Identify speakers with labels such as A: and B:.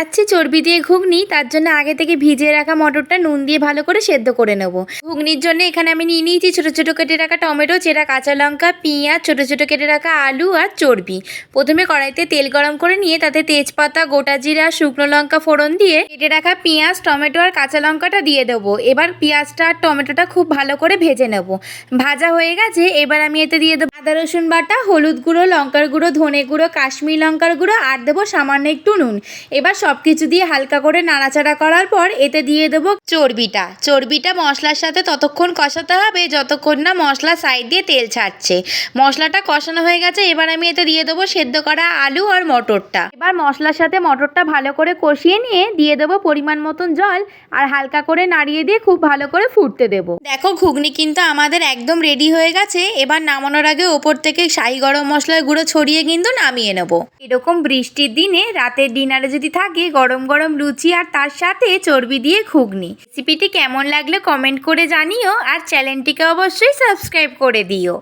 A: বানাচ্ছি চর্বি দিয়ে ঘুগনি, তার জন্য আগে থেকে ভিজিয়ে রাখা মটরটা নুন দিয়ে ভালো করে সেদ্ধ করে নেব। ঘুগনির জন্য এখানে আমি নিয়ে নিয়েছি ছোটো ছোটো কেটে রাখা টমেটো, চেরা কাঁচা লঙ্কা, পেঁয়াজ, ছোটো ছোটো কেটে রাখা আলু আর চর্বি। প্রথমে কড়াইতে তেল গরম করে নিয়ে তাতে তেজপাতা, গোটা জিরা, শুকনো লঙ্কা ফোড়ন দিয়ে কেটে রাখা পেঁয়াজ, টমেটো আর কাঁচা লঙ্কাটা দিয়ে দেবো। এবার পেঁয়াজটা আর টমেটোটা খুব ভালো করে ভেজে নেব। ভাজা হয়ে গেছে, এবার আমি এতে দিয়ে দেবো আদা রসুন বাটা, হলুদ গুঁড়ো, লঙ্কার গুঁড়ো, ধনে গুঁড়ো, কাশ্মীরি লঙ্কার গুঁড়ো আর দেবো সামান্য একটু নুন। এবার সব কিছু দিয়ে হালকা করে নাড়াচাড়া করার পর এতে দিয়ে দেবো চর্বিটা মশলার সাথে ততক্ষণ কষাতে হবে যতক্ষণ না মশলা সাইড দিয়ে তেল ছাড়ছে। মশলাটা কষানো হয়ে গেছে, এবার আমি এতে দিয়ে দেবো সেদ্ধ করা আলু আর মটরটা। এবার মশলার সাথে মটরটা ভালো করে কষিয়ে নিয়ে দিয়ে দেবো পরিমাণ মতন জল আর হালকা করে নাড়িয়ে দিয়ে খুব ভালো করে ফুটতে দেবো। দেখো ঘুগনি কিন্তু আমাদের একদম রেডি হয়ে গেছে। এবার নামানোর আগে ওপর থেকে শাহি গরম মশলার গুঁড়ো ছড়িয়ে কিন্তু নামিয়ে নেবো। এরকম বৃষ্টির দিনে রাতের ডিনারে যদি থাকে গরম গরম লুচি আর তার সাথে চর্বি দিয়ে ঘুগনি। রেসিপিটি কেমন লাগলে কমেন্ট করে জানিও আর চ্যানেলটিকে অবশ্যই সাবস্ক্রাইব করে দিও।